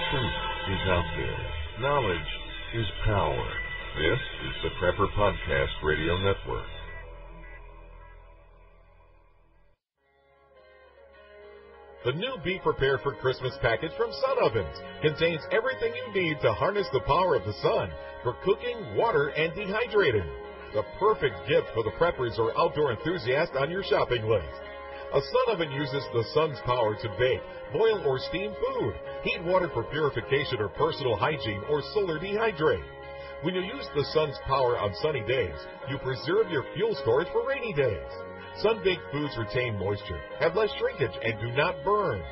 truth is out there. Knowledge is power. This is the Prepper Podcast Radio Network. The new Be Prepared for Christmas package from Sun Ovens contains everything you need to harness the power of the sun for cooking, water, and dehydrating. The perfect gift for the preppers or outdoor enthusiast on your shopping list. A sun oven uses the sun's power to bake, boil, or steam food, heat water for purification or personal hygiene, or solar dehydrate. When you use the sun's power on sunny days, you preserve your fuel storage for rainy days. Sun-baked foods retain moisture, have less shrinkage, and do not burn.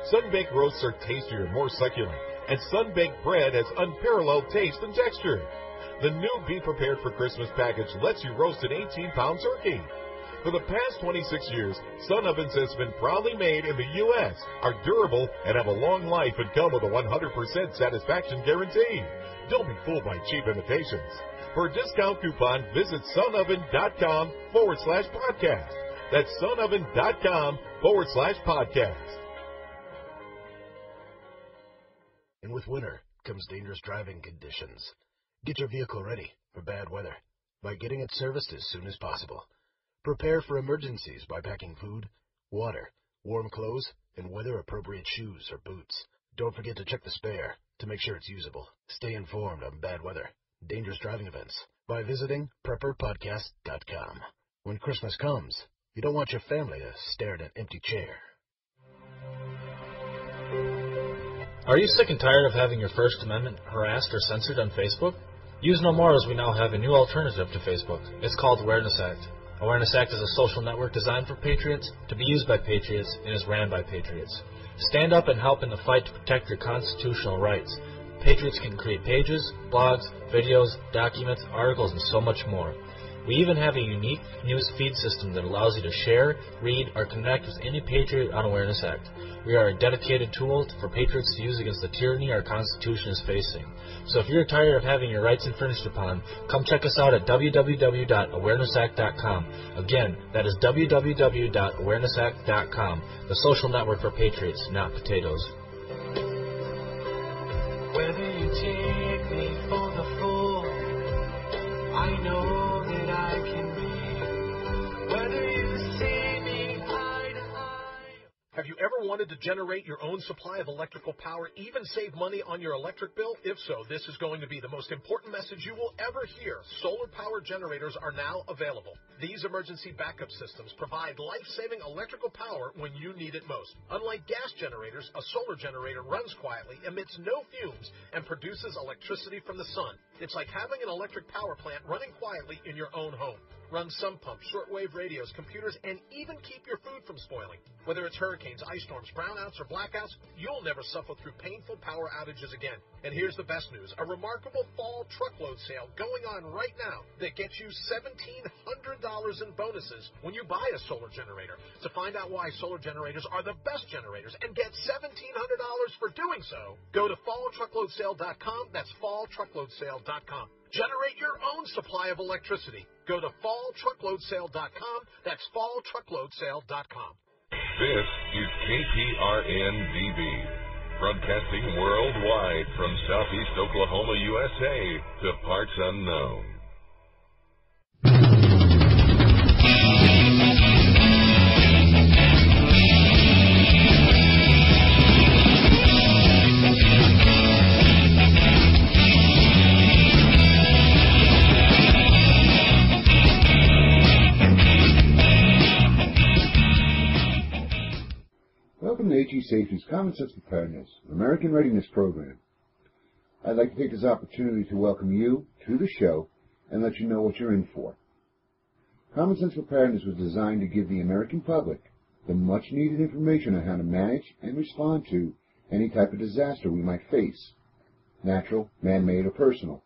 Sun-baked roasts are tastier and more succulent, and sun-baked bread has unparalleled taste and texture. The new Be Prepared for Christmas package lets you roast an 18-pound turkey. For the past 26 years, Sun Ovens has been proudly made in the U.S., are durable, and have a long life and come with a 100% satisfaction guarantee. Don't be fooled by cheap imitations. For a discount coupon, visit sunoven.com/podcast. That's sunoven.com/podcast. And with winter comes dangerous driving conditions. Get your vehicle ready for bad weather by getting it serviced as soon as possible. Prepare for emergencies by packing food, water, warm clothes, and weather-appropriate shoes or boots. Don't forget to check the spare to make sure it's usable. Stay informed on bad weather, dangerous driving events by visiting prepperpodcast.com. When Christmas comes, you don't want your family to stare at an empty chair. Are you sick and tired of having your First Amendment harassed or censored on Facebook? Use no more, as we now have a new alternative to Facebook. It's called Awareness Act. Awareness Act is a social network designed for patriots, to be used by patriots, and is ran by patriots. Stand up and help in the fight to protect your constitutional rights. Patriots can create pages, blogs, videos, documents, articles, and so much more. We even have a unique news feed system that allows you to share, read, or connect with any patriot on Awareness Act. We are a dedicated tool for patriots to use against the tyranny our Constitution is facing. So if you're tired of having your rights infringed upon, come check us out at www.awarenessact.com. Again, that is www.awarenessact.com, the social network for patriots, not potatoes. Whether you take me for the fool, I know that I can be. Whether you see me eye to eye. Have you ever wanted to generate your own supply of electrical power, even save money on your electric bill? If so, this is going to be the most important message you will ever hear. Solar power generators are now available. These emergency backup systems provide life-saving electrical power when you need it most. Unlike gas generators, a solar generator runs quietly, emits no fumes, and produces electricity from the sun. It's like having an electric power plant running quietly in your own home. Run sump pumps, shortwave radios, computers, and even keep your food from spoiling. Whether it's hurricanes, ice storms, brownouts, or blackouts, you'll never suffer through painful power outages again. And here's the best news, a remarkable fall truckload sale going on right now that gets you $1,700 in bonuses when you buy a solar generator. To find out why solar generators are the best generators and get $1,700 for doing so, go to falltruckloadsale.com. That's falltruckloadsale.com. Generate your own supply of electricity. Go to falltruckloadsale.com. That's falltruckloadsale.com. This is KPRN-DB, broadcasting worldwide from Southeast Oklahoma, USA, to parts unknown. Welcome to HE Safety's Common Sense Preparedness, American Readiness Program. I'd like to take this opportunity to welcome you to the show and let you know what you're in for. Common Sense Preparedness was designed to give the American public the much-needed information on how to manage and respond to any type of disaster we might face, natural, man-made, or personal.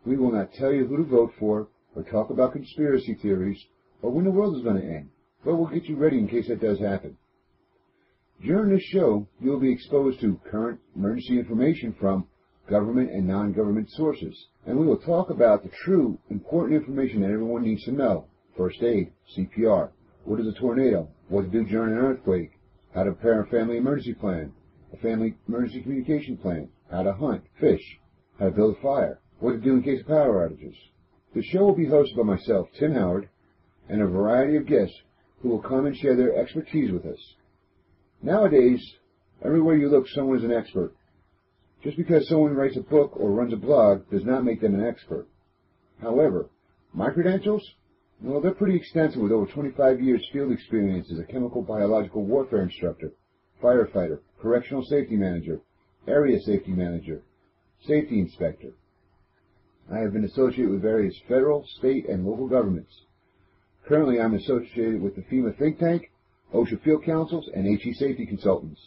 We will not tell you who to vote for or talk about conspiracy theories or when the world is going to end, but we'll get you ready in case that does happen. During this show, you'll be exposed to current emergency information from government and non-government sources, and we will talk about the true, important information that everyone needs to know. First aid, CPR, what is a tornado, what to do during an earthquake, how to prepare a family emergency plan, a family emergency communication plan, how to hunt, fish, how to build a fire, what to do in case of power outages. The show will be hosted by myself, Tim Howard, and a variety of guests who will come and share their expertise with us. Nowadays, everywhere you look, someone is an expert. Just because someone writes a book or runs a blog does not make them an expert. However, my credentials? Well, they're pretty extensive with over 25 years field experience as a chemical biological warfare instructor, firefighter, correctional safety manager, area safety manager, safety inspector. I have been associated with various federal, state, and local governments. Currently, I'm associated with the FEMA think tank, OSHA field councils, and HE safety consultants.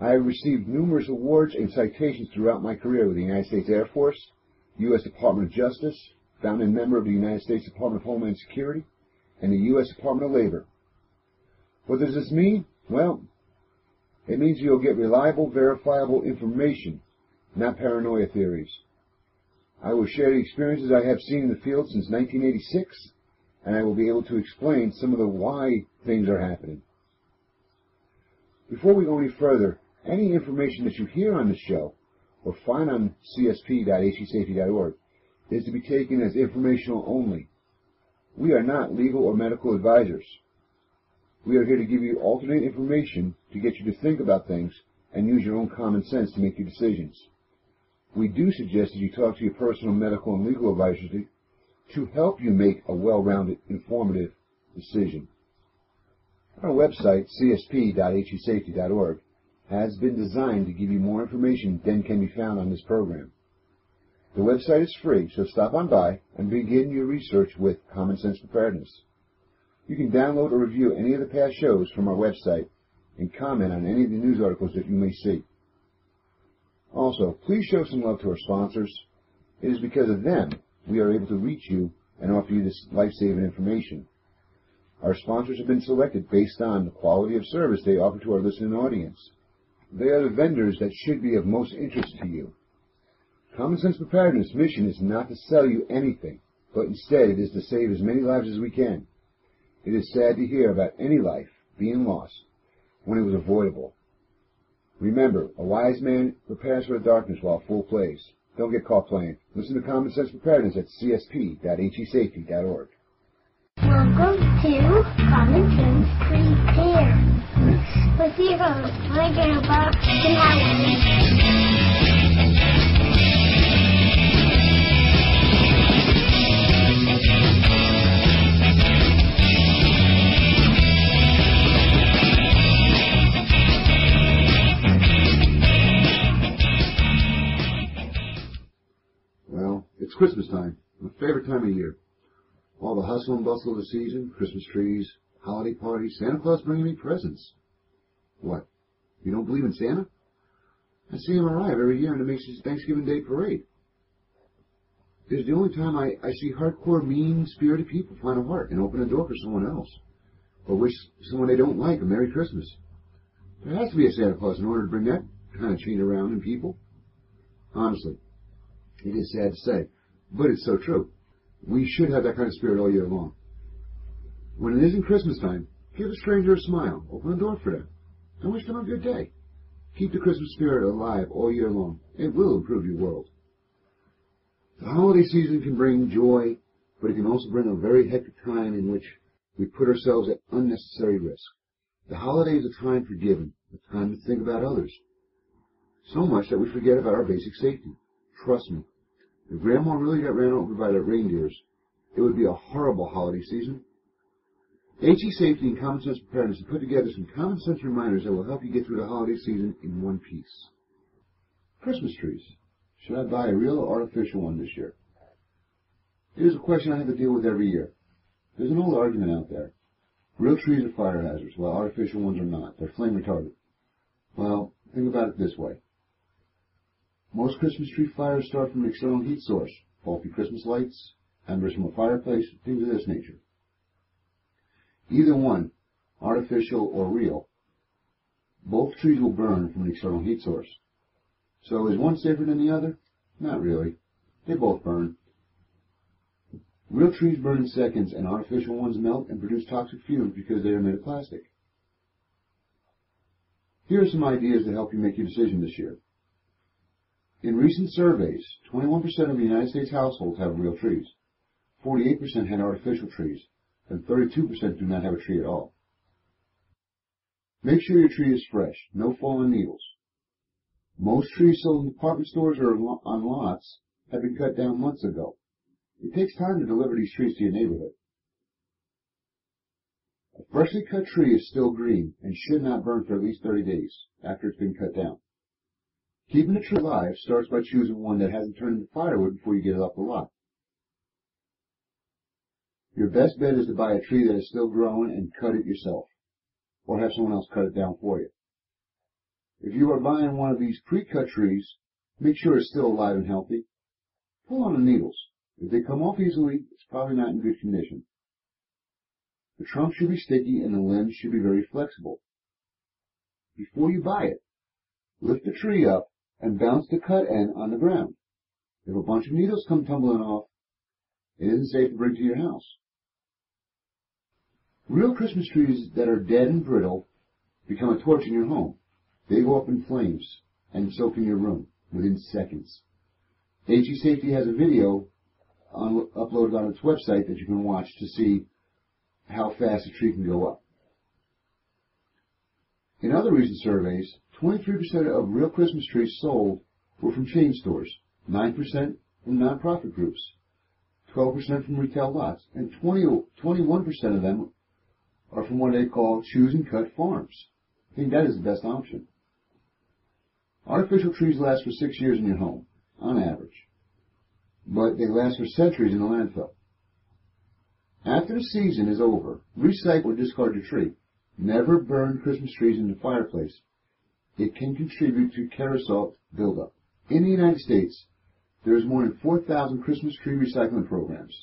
I have received numerous awards and citations throughout my career with the United States Air Force, U.S. Department of Justice, founding member of the United States Department of Homeland Security, and the U.S. Department of Labor. What does this mean? Well, it means you'll get reliable, verifiable information, not paranoia theories. I will share the experiences I have seen in the field since 1986, and I will be able to explain some of the why things are happening. Before we go any further, any information that you hear on the show or find on csp.hesafety.org is to be taken as informational only. We are not legal or medical advisors. We are here to give you alternate information to get you to think about things and use your own common sense to make your decisions. We do suggest that you talk to your personal medical and legal advisors to help you make a well-rounded, informative decision. Our website, csp.hesafety.org, has been designed to give you more information than can be found on this program. The website is free, so stop on by and begin your research with Common Sense Preparedness. You can download or review any of the past shows from our website and comment on any of the news articles that you may see. Also, please show some love to our sponsors. It is because of them we are able to reach you and offer you this life-saving information. Our sponsors have been selected based on the quality of service they offer to our listening audience. They are the vendors that should be of most interest to you. Common Sense Preparedness' mission is not to sell you anything, but instead it is to save as many lives as we can. It is sad to hear about any life being lost when it was avoidable. Remember, a wise man prepares for the darkness while a fool plays. Don't get caught playing. Listen to Common Sense Preparedness at csp.hesafety.org. Welcome to Common Sense Prepare with your host, my grandpa, Tim Howard. Well, it's Christmas time, my favorite time of year. All the hustle and bustle of the season, Christmas trees, holiday parties, Santa Claus bringing me presents. What? You don't believe in Santa? I see him arrive every year in the Macy's Thanksgiving Day Parade. It is the only time I see hardcore, mean-spirited people find a heart and open a door for someone else, or wish someone they don't like a Merry Christmas. There has to be a Santa Claus in order to bring that kind of change around in people. Honestly, it is sad to say, but it's so true. We should have that kind of spirit all year long. When it isn't Christmas time, give a stranger a smile, open a door for them, and wish them a good day. Keep the Christmas spirit alive all year long. It will improve your world. The holiday season can bring joy, but it can also bring a very hectic time in which we put ourselves at unnecessary risk. The holiday is a time for giving, a time to think about others. So much that we forget about our basic safety. Trust me, if Grandma really got ran over by the reindeers, it would be a horrible holiday season. HE Safety and Common Sense Preparedness have put together some common sense reminders that will help you get through the holiday season in one piece. Christmas trees. Should I buy a real or artificial one this year? It is a question I have to deal with every year. There's an old argument out there. Real trees are fire hazards, while artificial ones are not. They're flame retardant. Well, think about it this way. Most Christmas tree fires start from an external heat source, faulty Christmas lights, embers from a fireplace, things of this nature. Either one, artificial or real, both trees will burn from an external heat source. So is one safer than the other? Not really. They both burn. Real trees burn in seconds, and artificial ones melt and produce toxic fumes because they are made of plastic. Here are some ideas to help you make your decision this year. In recent surveys, 21% of the United States households have real trees, 48% had artificial trees, and 32% do not have a tree at all. Make sure your tree is fresh, no fallen needles. Most trees sold in department stores or on lots have been cut down months ago. It takes time to deliver these trees to your neighborhood. A freshly cut tree is still green and should not burn for at least 30 days after it's been cut down. Keeping a tree alive starts by choosing one that hasn't turned into firewood before you get it off the lot. Your best bet is to buy a tree that is still growing and cut it yourself, or have someone else cut it down for you. If you are buying one of these pre-cut trees, make sure it's still alive and healthy. Pull on the needles. If they come off easily, it's probably not in good condition. The trunk should be sticky and the limbs should be very flexible. Before you buy it, lift the tree up and bounce the cut end on the ground. If a bunch of needles come tumbling off, it isn't safe to bring to your house. Real Christmas trees that are dead and brittle become a torch in your home. They go up in flames and soak in your room within seconds. AG Safety has a video uploaded on its website that you can watch to see how fast a tree can go up. In other recent surveys, 23% of real Christmas trees sold were from chain stores, 9% from nonprofit groups, 12% from retail lots, and 21% of them are from what they call choose and cut farms. I think that is the best option. Artificial trees last for 6 years in your home, on average, but they last for centuries in the landfill. After the season is over, recycle or discard your tree. Never burn Christmas trees in the fireplace. It can contribute to kerosene buildup. In the United States, there is more than 4,000 Christmas tree recycling programs.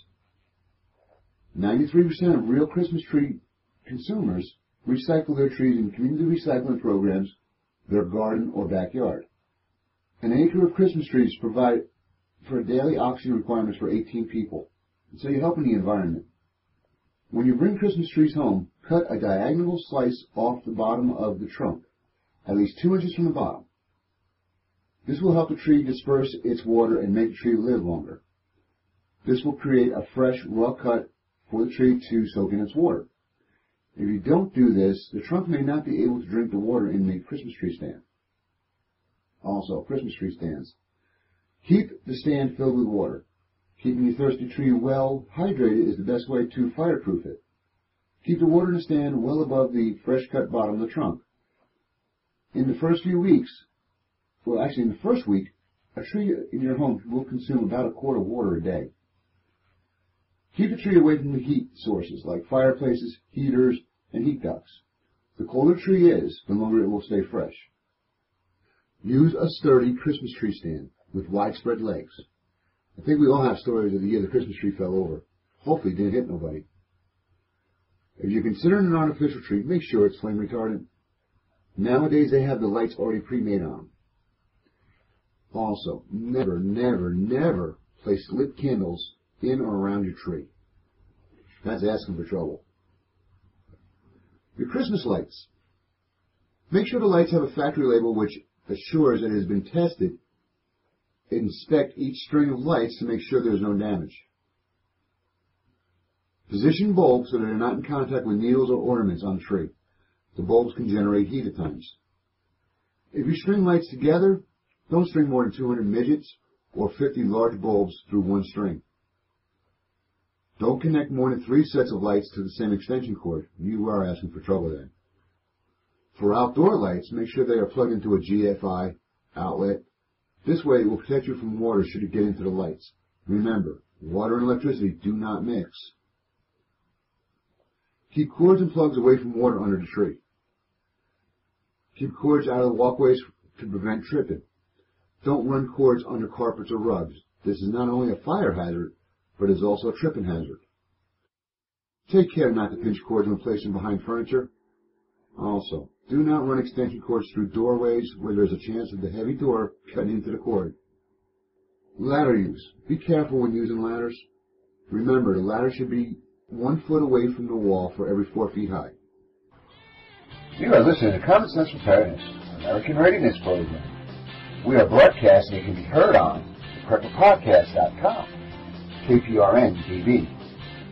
93% of real Christmas tree consumers recycle their trees in community recycling programs, their garden or backyard. An acre of Christmas trees provide for daily oxygen requirements for 18 people, so you're helping the environment. When you bring Christmas trees home, cut a diagonal slice off the bottom of the trunk, at least 2 inches from the bottom. This will help the tree disperse its water and make the tree live longer. This will create a fresh, raw cut for the tree to soak in its water. If you don't do this, the trunk may not be able to drink the water in the Christmas tree stand. Also, Christmas tree stands. Keep the stand filled with water. Keeping your thirsty tree well hydrated is the best way to fireproof it. Keep the water in the stand well above the fresh cut bottom of the trunk. In the first few weeks, well actually in the first week, a tree in your home will consume about a quart of water a day. Keep the tree away from the heat sources like fireplaces, heaters, and heat ducts. The colder the tree is, the longer it will stay fresh. Use a sturdy Christmas tree stand with widespread legs. I think we all have stories of the year the Christmas tree fell over. Hopefully it didn't hit nobody. If you're considering an artificial tree, make sure it's flame retardant. Nowadays they have the lights already pre-made on them. Also, never, never, never place lit candles in or around your tree. That's asking for trouble. Your Christmas lights. Make sure the lights have a factory label which assures that it has been tested. Inspect each string of lights to make sure there's no damage. Position bulbs so that they're not in contact with needles or ornaments on the tree. The bulbs can generate heat at times. If you string lights together, don't string more than 200 midgets or 50 large bulbs through one string. Don't connect more than 3 sets of lights to the same extension cord. You are asking for trouble then. For outdoor lights, make sure they are plugged into a GFI outlet. This way it will protect you from water should it get into the lights. Remember, water and electricity do not mix. Keep cords and plugs away from water under the tree. Keep cords out of the walkways to prevent tripping. Don't run cords under carpets or rugs. This is not only a fire hazard, but is also a tripping hazard. Take care not to pinch cords when placing behind furniture. Also, do not run extension cords through doorways where there is a chance of the heavy door cutting into the cord. Ladder use. Be careful when using ladders. Remember, the ladder should be 1 foot away from the wall for every 4 feet high. You are listening to Common Sense Preparedness, American Readiness Program. We are broadcasting and can be heard on PrepperPodcast.com, KPRN-TV,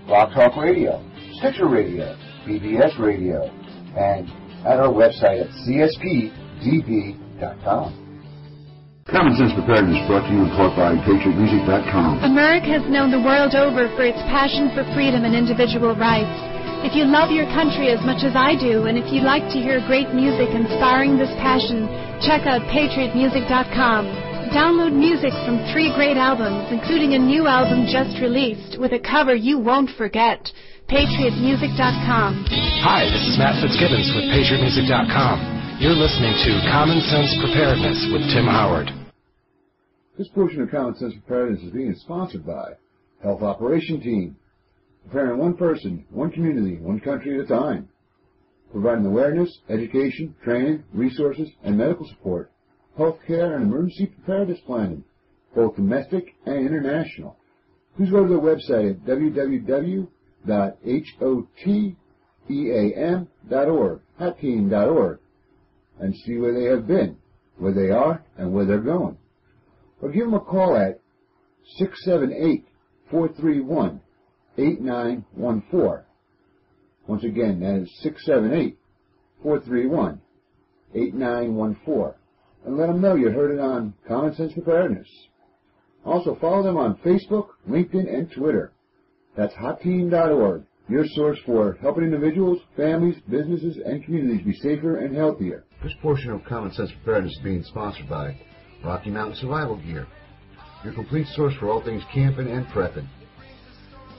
Blog Talk Radio, Stitcher Radio, BBS Radio, and at our website at CSPDB.com. Common Sense Preparedness brought to you in part by PatriotMusic.com. America has known the world over for its passion for freedom and individual rights. If you love your country as much as I do, and if you like to hear great music inspiring this passion, check out PatriotMusic.com. Download music from 3 great albums, including a new album just released with a cover you won't forget. PatriotMusic.com. Hi, this is Matt Fitzgibbons with PatriotMusic.com. You're listening to Common Sense Preparedness with Tim Howard. This portion of Common Sense Preparedness is being sponsored by Health Operation Team, preparing one person, one community, one country at a time, providing awareness, education, training, resources, and medical support, health care, and emergency preparedness planning, both domestic and international. Please go to their website at www.hoteam.org, hatteam.org, and see where they have been, where they are, and where they're going. Or give them a call at 678-431-8914. Once again, that is 678-431-8914. And let them know you heard it on Common Sense Preparedness. Also, follow them on Facebook, LinkedIn, and Twitter. That's HotTeam.org, your source for helping individuals, families, businesses, and communities be safer and healthier. This portion of Common Sense Preparedness is being sponsored by Rocky Mountain Survival Gear, your complete source for all things camping and prepping.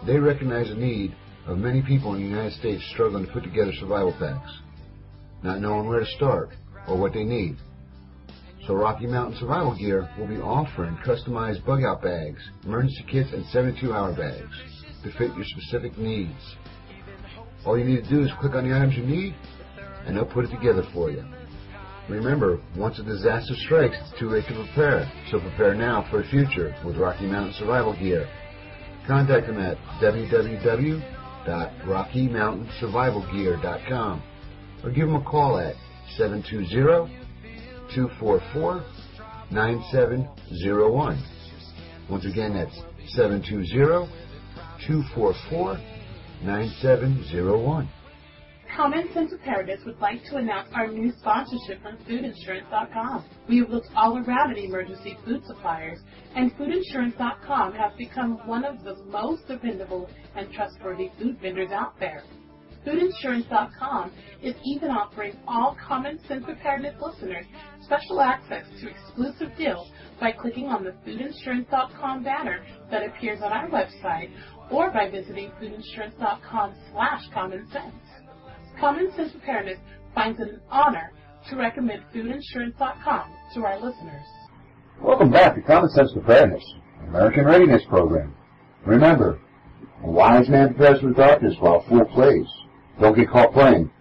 They recognize the need of many people in the United States struggling to put together survival packs, not knowing where to start or what they need. So Rocky Mountain Survival Gear will be offering customized bug-out bags, emergency kits, and 72-hour bags to fit your specific needs. All you need to do is click on the items you need, and they'll put it together for you. Remember, once a disaster strikes, it's too late to prepare. So prepare now for the future with Rocky Mountain Survival Gear. Contact them at www.rockymountainsurvivalgear.com or give them a call at 720-244-9701. Once again, that's 720-244-9701. Common Sense Preparedness would like to announce our new sponsorship from FoodInsurance.com. We have looked all around at emergency food suppliers, and FoodInsurance.com has become one of the most dependable and trustworthy food vendors out there. FoodInsurance.com is even offering all Common Sense Preparedness listeners special access to exclusive deals by clicking on the FoodInsurance.com banner that appears on our website or by visiting FoodInsurance.com/commonsense. Common Sense Preparedness finds it an honor to recommend FoodInsurance.com to our listeners. Welcome back to Common Sense Preparedness, American Readiness Program. Remember, a wise man prepares for darkness while a fool plays. Don't get caught playing.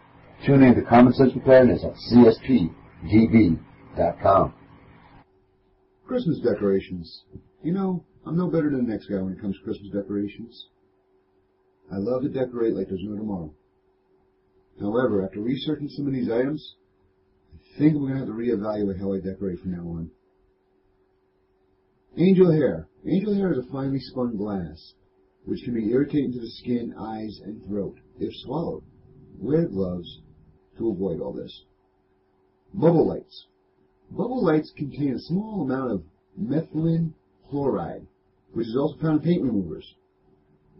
Tune in to Common Sense Preparedness at CSPDB.com. Christmas decorations. You know, I'm no better than the next guy when it comes to Christmas decorations. I love to decorate like there's no tomorrow. However, after researching some of these items, I think we're going to have to reevaluate how I decorate from now on. Angel hair. Angel hair is a finely spun glass, which can be irritating to the skin, eyes, and throat if swallowed. Wear gloves to avoid all this. Bubble lights. Bubble lights contain a small amount of methylene chloride, which is also found in paint removers.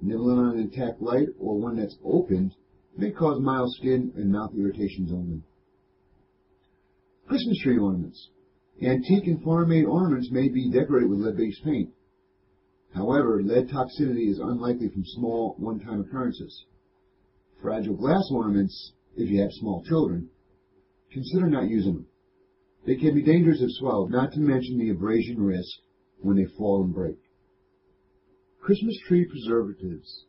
Nibbling on an intact light or one that's opened may cause mild skin and mouth irritations only. Christmas tree ornaments. Antique and foreign-made ornaments may be decorated with lead-based paint. However, lead toxicity is unlikely from small, one-time occurrences. Fragile glass ornaments, if you have small children, consider not using them. They can be dangerous if swallowed, not to mention the abrasion risk when they fall and break. Christmas tree preservatives.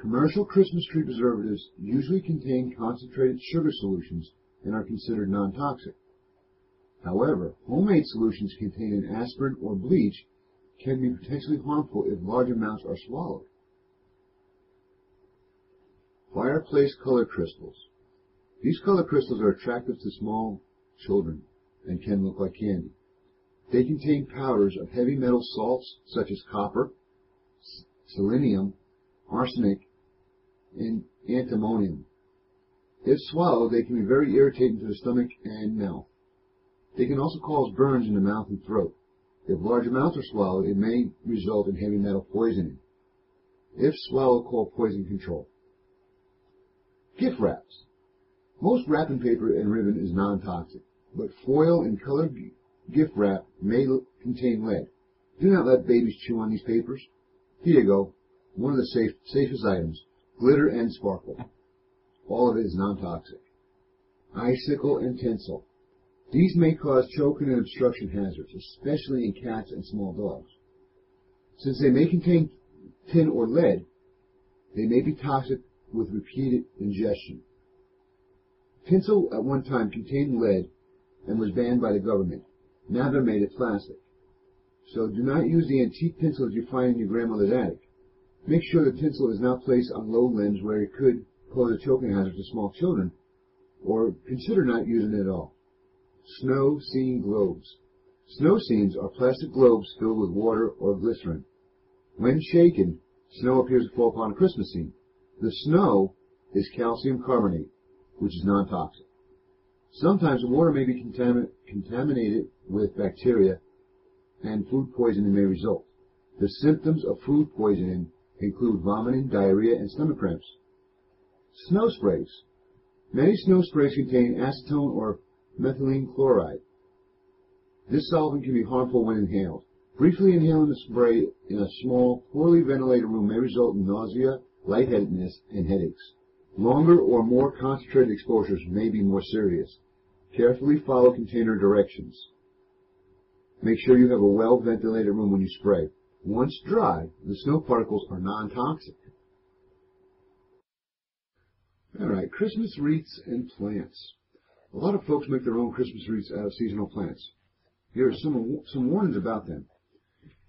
Commercial Christmas tree preservatives usually contain concentrated sugar solutions and are considered non-toxic. However, homemade solutions containing aspirin or bleach can be potentially harmful if large amounts are swallowed. Fireplace color crystals. These color crystals are attractive to small children and can look like candy. They contain powders of heavy metal salts such as copper, selenium, arsenic, and antimonium. If swallowed, they can be very irritating to the stomach and mouth. They can also cause burns in the mouth and throat. If large amounts are swallowed, it may result in heavy metal poisoning. If swallowed, call poison control. Gift wraps. Most wrapping paper and ribbon is non-toxic, but foil and colored gift wrap may contain lead. Do not let babies chew on these papers. Here you go. One of the safest items. Glitter and sparkle. All of it is non-toxic. Icicle and tinsel. These may cause choking and obstruction hazards, especially in cats and small dogs. Since they may contain tin or lead, they may be toxic with repeated ingestion. Tinsel at one time contained lead and was banned by the government. Now they're made of plastic. So do not use the antique tinsel that you find in your grandmother's attic. Make sure the tinsel is not placed on low limbs where it could pose a choking hazard to small children, or consider not using it at all. Snow scene globes. Snow scenes are plastic globes filled with water or glycerin. When shaken, snow appears to fall upon a Christmas scene. The snow is calcium carbonate, which is non-toxic. Sometimes the water may be contaminated with bacteria, and food poisoning may result. The symptoms of food poisoning include vomiting, diarrhea, and stomach cramps. Snow sprays. Many snow sprays contain acetone or methylene chloride. This solvent can be harmful when inhaled. Briefly inhaling the spray in a small, poorly ventilated room may result in nausea, lightheadedness, and headaches. Longer or more concentrated exposures may be more serious. Carefully follow container directions. Make sure you have a well-ventilated room when you spray. Once dry, the snow particles are non-toxic. Alright, Christmas wreaths and plants. A lot of folks make their own Christmas wreaths out of seasonal plants. Here are some warnings about them.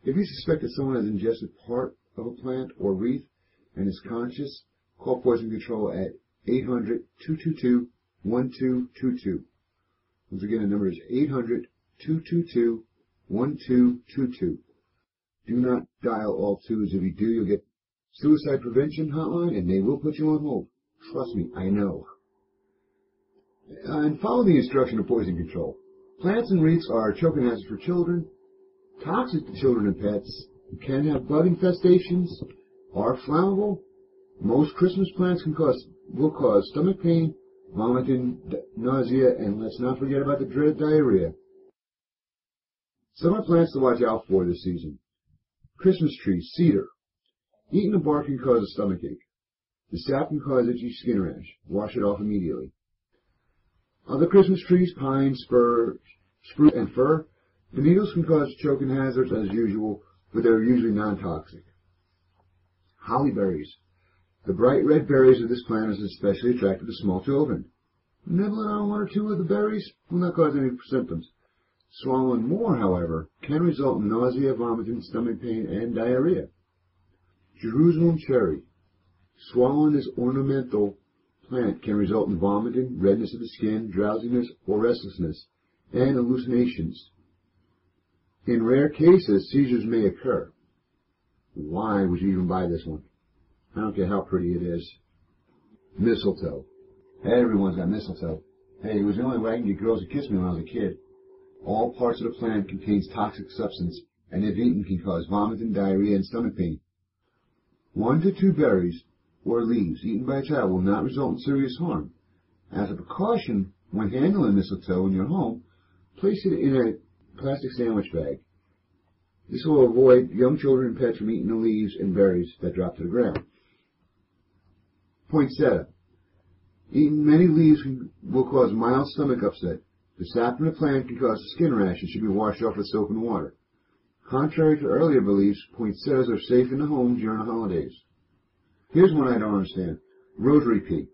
If you suspect that someone has ingested part of a plant or wreath and is conscious, call poison control at 800-222-1222. Once again, the number is 800-222-1222. Do not dial all twos. If you do, you'll get suicide prevention hotline, and they will put you on hold. Trust me, I know. And follow the instruction of poison control. Plants and wreaths are a choking hazard for children, toxic to children and pets, can have bug infestations, are flammable. Most Christmas plants will cause stomach pain, vomiting, nausea, and let's not forget about the dreaded diarrhea. Summer plants to watch out for this season. Christmas tree, cedar. Eating the bark can cause a stomachache. The sap can cause itchy skin rash. Wash it off immediately. Other Christmas trees, pine, spruce, and fir. The needles can cause choking hazards as usual, but they're usually non-toxic. Holly berries. The bright red berries of this plant is especially attractive to small children. Nibbling on one or two of the berries will not cause any symptoms. Swallowing more, however, can result in nausea, vomiting, stomach pain, and diarrhea. Jerusalem cherry. Swallowing this ornamental plant can result in vomiting, redness of the skin, drowsiness or restlessness, and hallucinations. In rare cases, seizures may occur. Why would you even buy this one? I don't care how pretty it is. Mistletoe. Everyone's got mistletoe. Hey, it was the only way I can get girls to kiss me when I was a kid. All parts of the plant contains toxic substance, and if eaten can cause vomiting, diarrhea, and stomach pain. 1 to 2 berries or leaves eaten by a child will not result in serious harm. As a precaution, when handling mistletoe in your home, place it in a plastic sandwich bag. This will avoid young children and pets from eating the leaves and berries that drop to the ground. Poinsettia. Eating many leaves will cause mild stomach upset. The sap from the plant can cause a skin rash and should be washed off with soap and water. Contrary to earlier beliefs, poinsettias are safe in the home during the holidays. Here's one I don't understand. Rosary pea.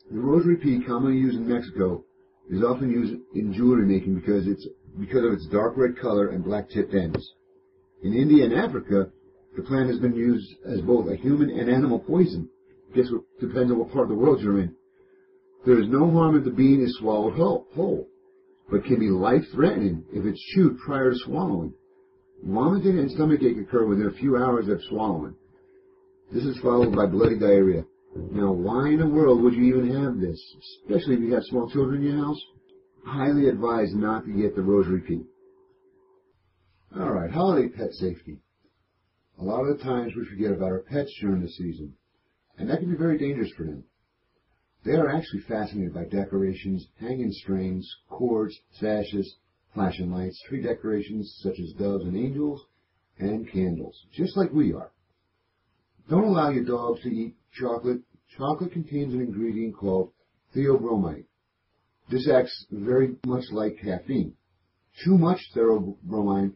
The rosary pea, commonly used in Mexico, is often used in jewelry making because of its dark red color and black tipped ends. In India and Africa, the plant has been used as both a human and animal poison. Guess what depends on what part of the world you're in. There is no harm if the bean is swallowed whole, but can be life-threatening if it's chewed prior to swallowing. Vomiting and stomachache occur within a few hours of swallowing. This is followed by bloody diarrhea. Now, why in the world would you even have this, especially if you have small children in your house? Highly advised not to get the rosary pea. All right, holiday pet safety. A lot of the times we forget about our pets during the season, and that can be very dangerous for them. They are actually fascinated by decorations, hanging strings, cords, sashes, flashing lights, tree decorations such as doves and angels, and candles, just like we are. Don't allow your dogs to eat chocolate. Chocolate contains an ingredient called theobromine. This acts very much like caffeine. Too much theobromine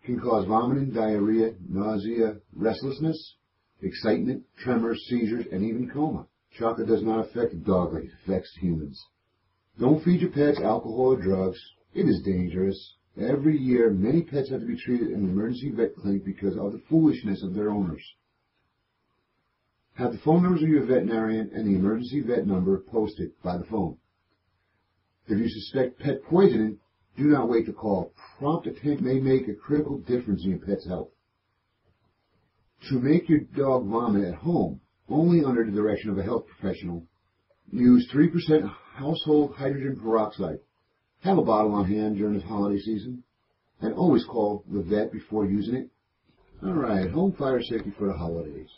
can cause vomiting, diarrhea, nausea, restlessness, excitement, tremors, seizures, and even coma. Chocolate does not affect a dog like it affects humans. Don't feed your pets alcohol or drugs. It is dangerous. Every year, many pets have to be treated in an emergency vet clinic because of the foolishness of their owners. Have the phone numbers of your veterinarian and the emergency vet number posted by the phone. If you suspect pet poisoning, do not wait to call. Prompt attention may make a critical difference in your pet's health. To make your dog vomit at home, only under the direction of a health professional, use 3% household hydrogen peroxide. Have a bottle on hand during the holiday season, and always call the vet before using it. All right, home fire safety for the holidays.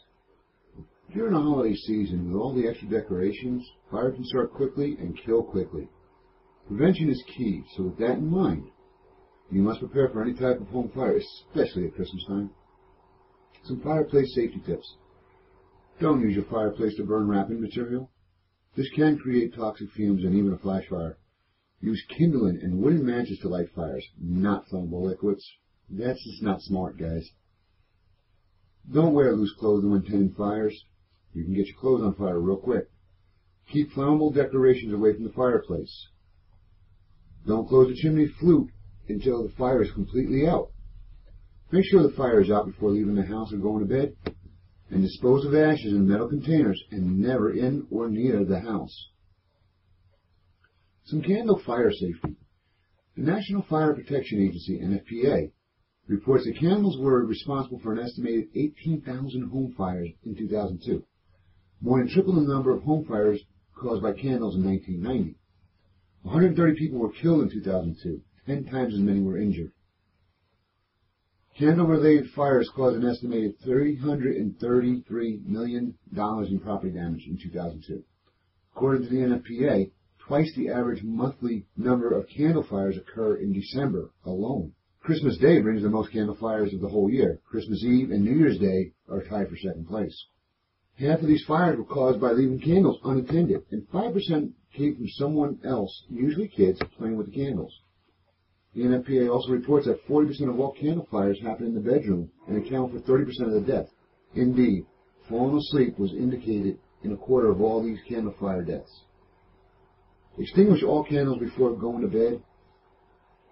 During the holiday season, with all the extra decorations, fire can start quickly and kill quickly. Prevention is key, so with that in mind, you must prepare for any type of home fire, especially at Christmas time. Some fireplace safety tips. Don't use your fireplace to burn wrapping material. This can create toxic fumes and even a flash fire. Use kindling and wooden matches to light fires, not flammable liquids. That's just not smart, guys. Don't wear loose clothing when tending fires. You can get your clothes on fire real quick. Keep flammable decorations away from the fireplace. Don't close the chimney flute until the fire is completely out. Make sure the fire is out before leaving the house or going to bed. And dispose of ashes in metal containers and never in or near the house. Some candle fire safety. The National Fire Protection Agency, NFPA, reports that candles were responsible for an estimated 18,000 home fires in 2002, more than triple the number of home fires caused by candles in 1990. 130 people were killed in 2002, 10 times as many were injured. Candle-related fires caused an estimated $333 million in property damage in 2002. According to the NFPA, twice the average monthly number of candle fires occur in December alone. Christmas Day brings the most candle fires of the whole year. Christmas Eve and New Year's Day are tied for second place. Half of these fires were caused by leaving candles unattended, and 5% came from someone else, usually kids, playing with the candles. The NFPA also reports that 40% of all candle fires happen in the bedroom and account for 30% of the deaths. Indeed, falling asleep was indicated in a quarter of all these candle fire deaths. Extinguish all candles before going to bed.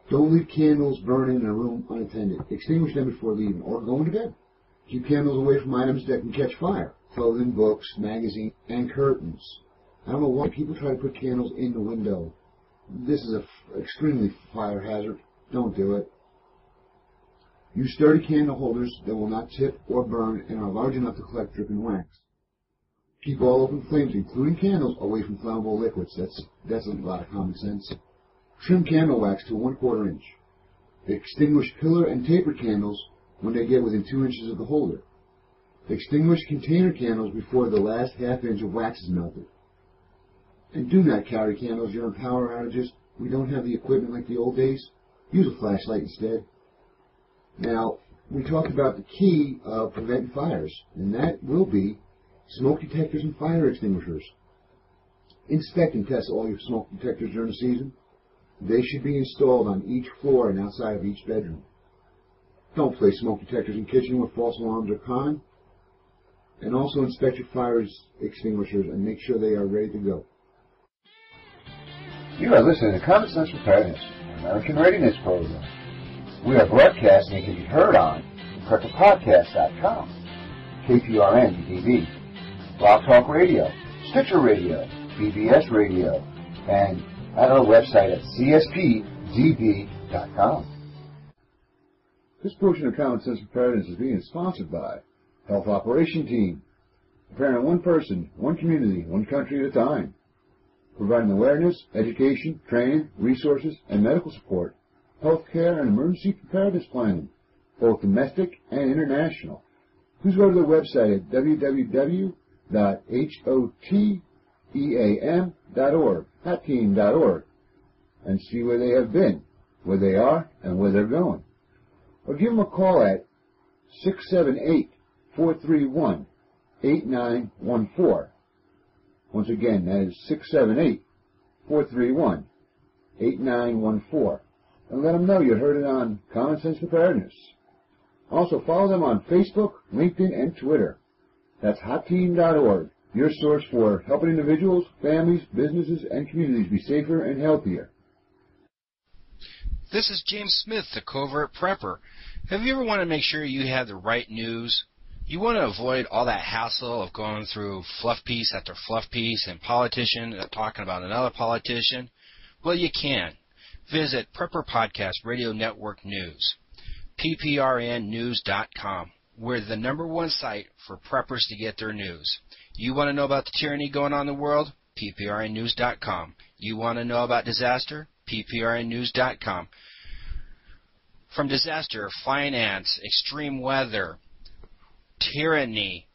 Don't leave candles burning in a room unattended. Extinguish them before leaving or going to bed. Keep candles away from items that can catch fire. Clothing, books, magazines, and curtains. I don't know why people try to put candles in the window. This is an extremely fire hazard. Don't do it. Use sturdy candle holders that will not tip or burn and are large enough to collect dripping wax. Keep all open flames, including candles, away from flammable liquids. That's a lot of common sense. Trim candle wax to 1/4 inch. Extinguish pillar and taper candles when they get within 2 inches of the holder. Extinguish container candles before the last ½ inch of wax is melted. And do not carry candles during power outages. We don't have the equipment like the old days. Use a flashlight instead. Now, we talked about the key of preventing fires, and that will be smoke detectors and fire extinguishers. Inspect and test all your smoke detectors during the season. They should be installed on each floor and outside of each bedroom. Don't place smoke detectors in kitchen where false alarms are common. And also inspect your fire extinguishers and make sure they are ready to go. You are listening to Common Sense Preparedness, American Readiness Program. We are broadcasting and can be heard on PrepperPodcast.com, KPRN-TV, Blog Talk Radio, Stitcher Radio, BBS Radio, and at our website at cspdb.com. This portion of Common Sense Preparedness is being sponsored by Health Operation Team, preparing one person, one community, one country at a time, providing awareness, education, training, resources, and medical support, health care, and emergency preparedness planning, both domestic and international. Please go to their website at www.hoteam.org, HotTeam.org, and see where they have been, where they are, and where they're going. Or give them a call at 678-431-8914. Once again, that is 678-431-8914. And let them know you heard it on Common Sense Preparedness. Also, follow them on Facebook, LinkedIn, and Twitter. That's HotTeam.org, your source for helping individuals, families, businesses, and communities be safer and healthier. This is James Smith, the Covert Prepper. Have you ever wanted to make sure you have the right news? You want to avoid all that hassle of going through fluff piece after fluff piece and politician talking about another politician? Well, you can. Visit Prepper Podcast Radio Network News, pprnnews.com. We're the #1 site for preppers to get their news. You want to know about the tyranny going on in the world? pprnnews.com. You want to know about disaster? pprnnews.com. From disaster, finance, extreme weather, tyranny,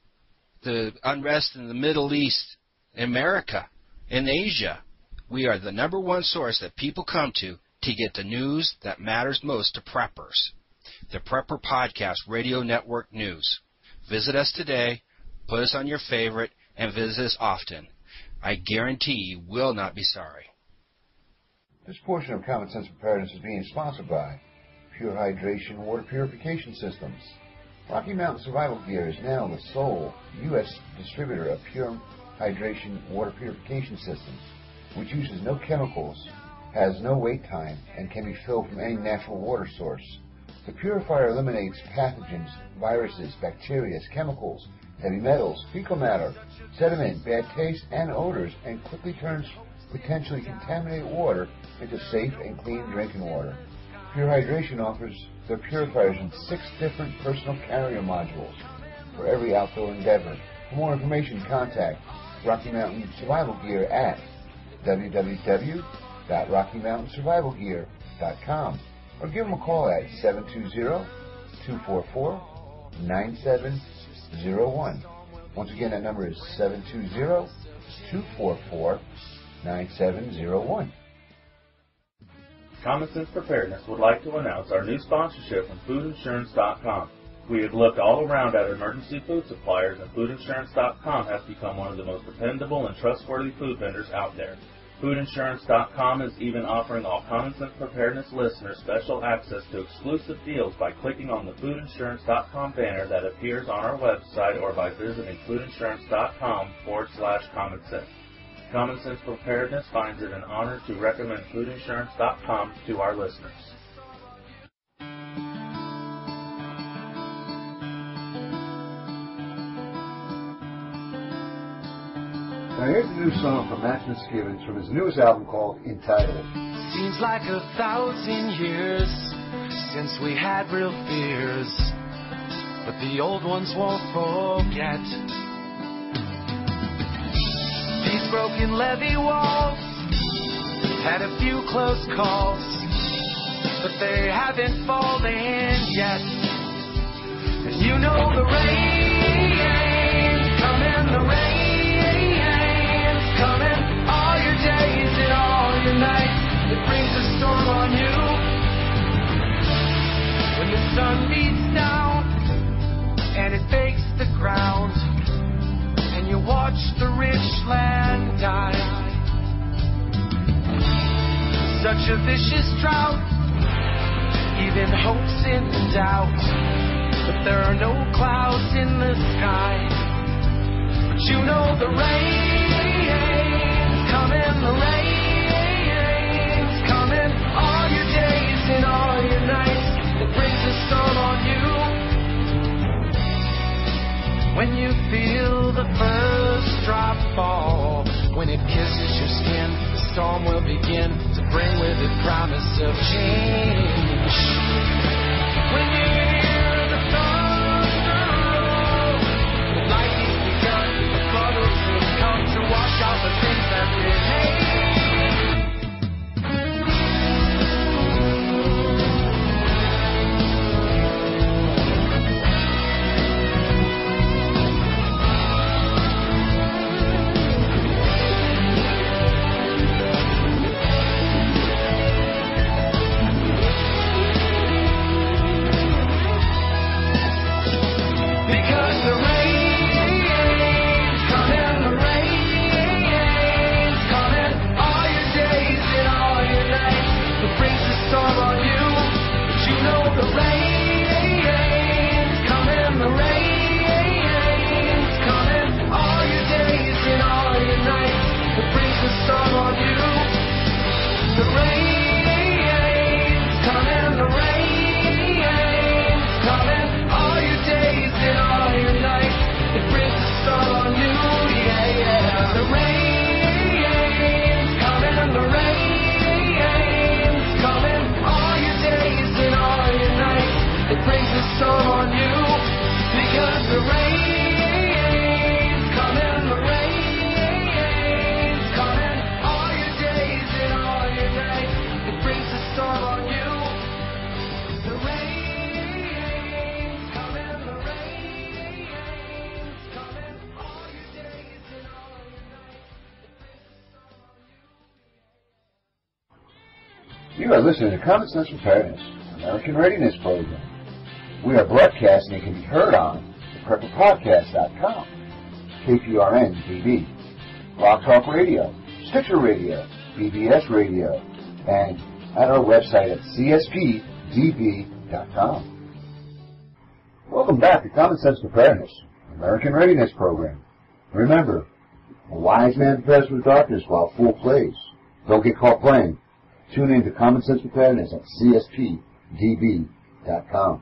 the unrest in the Middle East, America, and Asia, we are the #1 source that people come to get the news that matters most to preppers. The Prepper Podcast Radio Network News. Visit us today, put us on your favorite, and visit us often. I guarantee you will not be sorry. This portion of Common Sense Preparedness is being sponsored by Pure Hydration Water Purification Systems. Rocky Mountain Survival Gear is now the sole U.S. distributor of Pure Hydration Water Purification Systems, which uses no chemicals, has no wait time, and can be filled from any natural water source. The purifier eliminates pathogens, viruses, bacteria, chemicals, heavy metals, fecal matter, sediment, bad taste, and odors, and quickly turns potentially contaminated water into safe and clean drinking water. Pure Hydration offers their purifiers in 6 different personal carrier modules for every outdoor endeavor. For more information, contact Rocky Mountain Survival Gear at www.rockymountainsurvivalgear.com or give them a call at 720-244-9701. Once again, that number is 720-244-9701. Common Sense Preparedness would like to announce our new sponsorship from foodinsurance.com. We have looked all around at emergency food suppliers, and foodinsurance.com has become one of the most dependable and trustworthy food vendors out there. Foodinsurance.com is even offering all Common Sense Preparedness listeners special access to exclusive deals by clicking on the foodinsurance.com banner that appears on our website or by visiting foodinsurance.com/commonsense. Common Sense Preparedness finds it an honor to recommend foodinsurance.com to our listeners. Now here's a new song from Max Misgivens from his newest album called Entitled. Seems like 1,000 years since we had real fears, but the old ones won't forget. These broken levee walls had a few close calls, but they haven't fallen yet. And you know the rain's coming, the rain's coming, all your days and all your nights. It brings a storm on you. When the sun beats down and it bakes the ground, and you watch the rich land die. Such a vicious drought, even hope's in doubt. But there are no clouds in the sky. But you know the rain's coming, the rain's coming, all your days and all your nights. It brings a storm on you. When you feel the first drop fall When it kisses your skin, the storm will begin to bring with it promise of change. When you hear the thunder roll, the lightning's begun, the flood will soon come to wash out the things that remain. You are listening to Common Sense Preparedness, American Readiness Program. We are broadcasting and can be heard on PrepperPodcast.com, KPRN-TV, Blog Talk Radio, Stitcher Radio, BBS Radio, and at our website at CSPDB.com. Welcome back to Common Sense Preparedness, American Readiness Program. Remember, a wise man prepares for darkness while a fool plays. Don't get caught playing. Tune in to Common Sense Preparedness at CSPDB.com.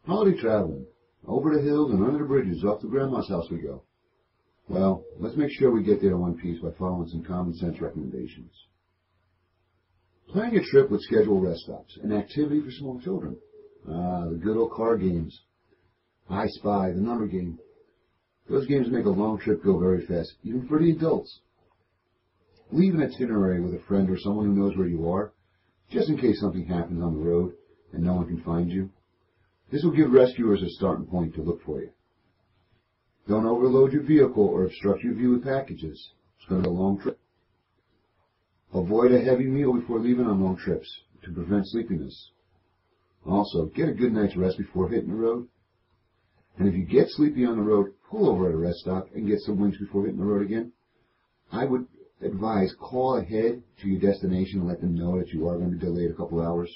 Holiday traveling. Over the hills and under the bridges, off to Grandma's house we go. Well, let's make sure we get there in one piece by following some common sense recommendations. Plan your trip with scheduled rest stops and activity for small children. The good old card games. I Spy, the number game. Those games make a long trip go very fast, even for the adults. Leave an itinerary with a friend or someone who knows where you are, just in case something happens on the road and no one can find you. This will give rescuers a starting point to look for you. Don't overload your vehicle or obstruct your view with packages. It's going to be a long trip. Avoid a heavy meal before leaving on long trips to prevent sleepiness. Also, get a good night's rest before hitting the road. And if you get sleepy on the road, pull over at a rest stop and get some winks before hitting the road again. I would advise call ahead to your destination and let them know that you are going to be delayed a couple hours.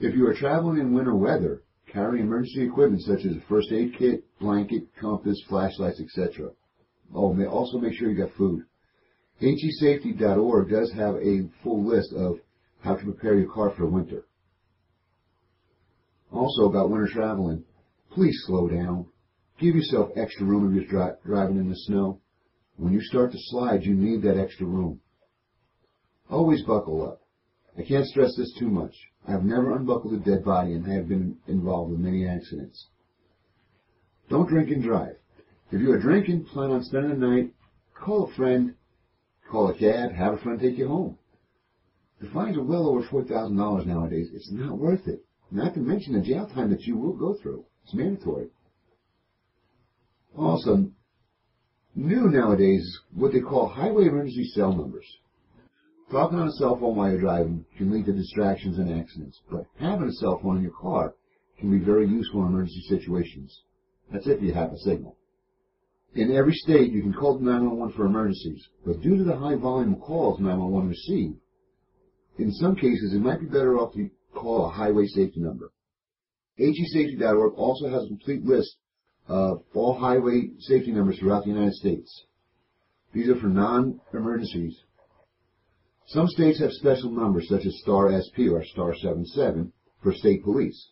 If you are traveling in winter weather, carry emergency equipment such as a first aid kit, blanket, compass, flashlights, etc. Also make sure you got food. HESafety.org does have a full list of how to prepare your car for winter. Also about winter traveling, please slow down. Give yourself extra room if you're driving in the snow. When you start to slide, you need that extra room. Always buckle up. I can't stress this too much. I have never unbuckled a dead body and have been involved in many accidents. Don't drink and drive. If you are drinking, plan on spending the night, call a friend, call a cab, have a friend take you home. The fines are well over $4,000 nowadays. It's not worth it. Not to mention the jail time that you will go through. It's mandatory. Also, new nowadays is what they call highway emergency cell numbers. Talking on a cell phone while you're driving can lead to distractions and accidents, but having a cell phone in your car can be very useful in emergency situations. That's if you have a signal. In every state, you can call 911 for emergencies, but due to the high volume of calls 911 receive, in some cases it might be better off to call a highway safety number. HESafety.org also has a complete list of all highway safety numbers throughout the United States. These are for non-emergencies. Some states have special numbers such as star SP or star 77 for state police,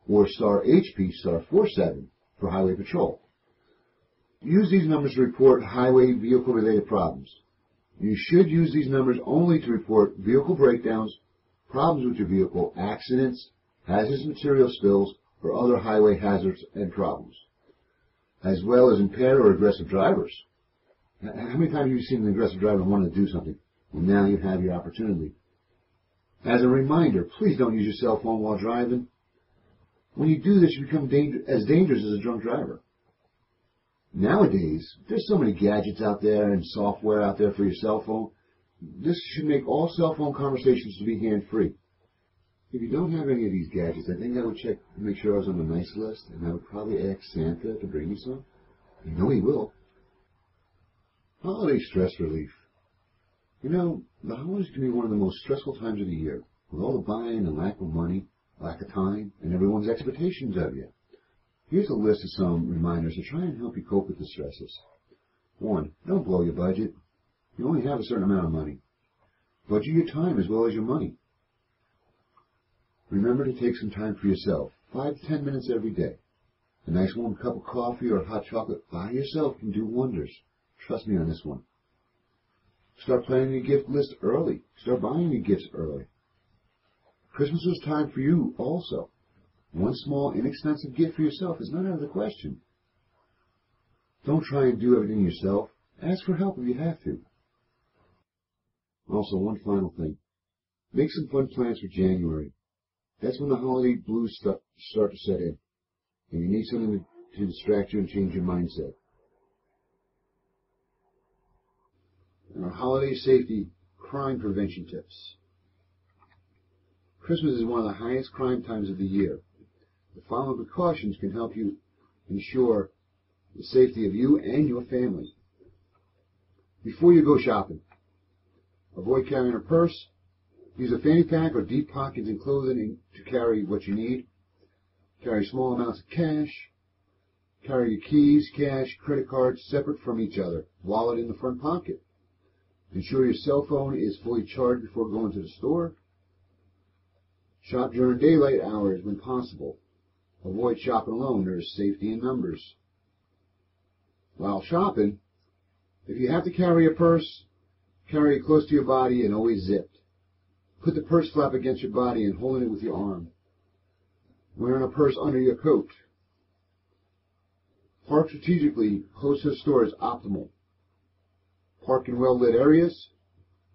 or star HP star 47 for highway patrol. Use these numbers to report highway vehicle-related problems. You should use these numbers only to report vehicle breakdowns, problems with your vehicle, accidents, hazardous material spills, or other highway hazards and problems, as well as impaired or aggressive drivers. How many times have you seen an aggressive driver want to do something? Well, now you have your opportunity. As a reminder, please don't use your cell phone while driving. When you do this, you become as dangerous as a drunk driver. Nowadays, there's so many gadgets out there and software out there for your cell phone. This should make all cell phone conversations to be hand-free. If you don't have any of these gadgets, I think I would check to make sure I was on the nice list, and I would probably ask Santa to bring me some. I know he will. Holiday stress relief. You know, the holidays can be one of the most stressful times of the year, with all the buying and lack of money, lack of time, and everyone's expectations of you. Here's a list of some reminders to try and help you cope with the stresses. 1. Don't blow your budget. You only have a certain amount of money. Budget your time as well as your money. Remember to take some time for yourself, 5 to 10 minutes every day. A nice warm cup of coffee or hot chocolate by yourself can do wonders. Trust me on this one. Start planning your gift list early. Start buying your gifts early. Christmas is time for you also. One small, inexpensive gift for yourself is not out of the question. Don't try and do everything yourself. Ask for help if you have to. Also, one final thing. Make some fun plans for January. That's when the holiday blues start to set in, and you need something to distract you and change your mindset. And our holiday safety crime prevention tips. Christmas is one of the highest crime times of the year. The following precautions can help you ensure the safety of you and your family. Before you go shopping, avoid carrying a purse. Use a fanny pack or deep pockets in clothing to carry what you need. Carry small amounts of cash. Carry your keys, cash, credit cards separate from each other. Wallet in the front pocket. Ensure your cell phone is fully charged before going to the store. Shop during daylight hours when possible. Avoid shopping alone. There is safety in numbers. While shopping, if you have to carry a purse, carry it close to your body and always zipped. Put the purse flap against your body and hold it with your arm. Wearing a purse under your coat. Park strategically close to the store is optimal. Park in well-lit areas.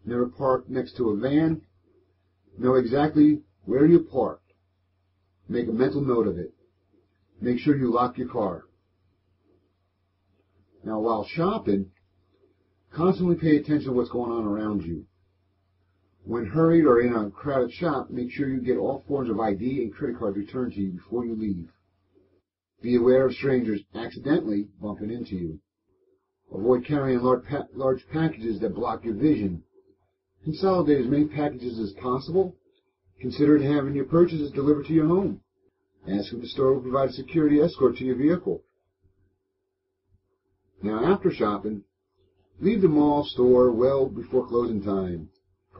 Never park next to a van. Know exactly where you parked. Make a mental note of it. Make sure you lock your car. Now, while shopping, constantly pay attention to what's going on around you. When hurried or in a crowded shop, make sure you get all forms of ID and credit cards returned to you before you leave. Be aware of strangers accidentally bumping into you. Avoid carrying large packages that block your vision. Consolidate as many packages as possible. Consider having your purchases delivered to your home. Ask if the store will provide a security escort to your vehicle. Now, after shopping, leave the mall store well before closing time.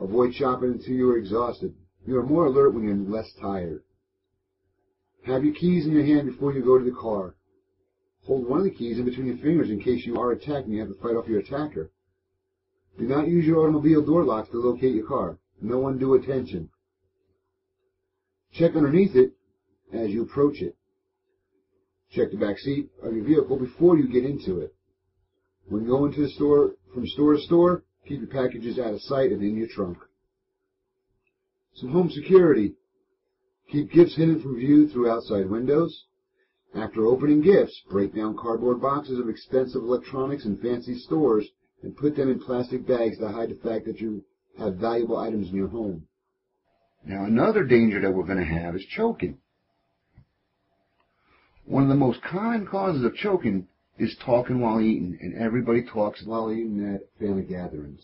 Avoid shopping until you are exhausted. You are more alert when you're less tired. Have your keys in your hand before you go to the car. Hold one of the keys in between your fingers in case you are attacked and you have to fight off your attacker. Do not use your automobile door locks to locate your car. No undue attention. Check underneath it as you approach it. Check the back seat of your vehicle before you get into it. When going to the store, from store to store, keep your packages out of sight and in your trunk. Some home security. Keep gifts hidden from view through outside windows. After opening gifts, break down cardboard boxes of expensive electronics in fancy stores and put them in plastic bags to hide the fact that you have valuable items in your home. Now, another danger that we're going to have is choking. One of the most common causes of choking is talking while eating, and everybody talks while eating at family gatherings.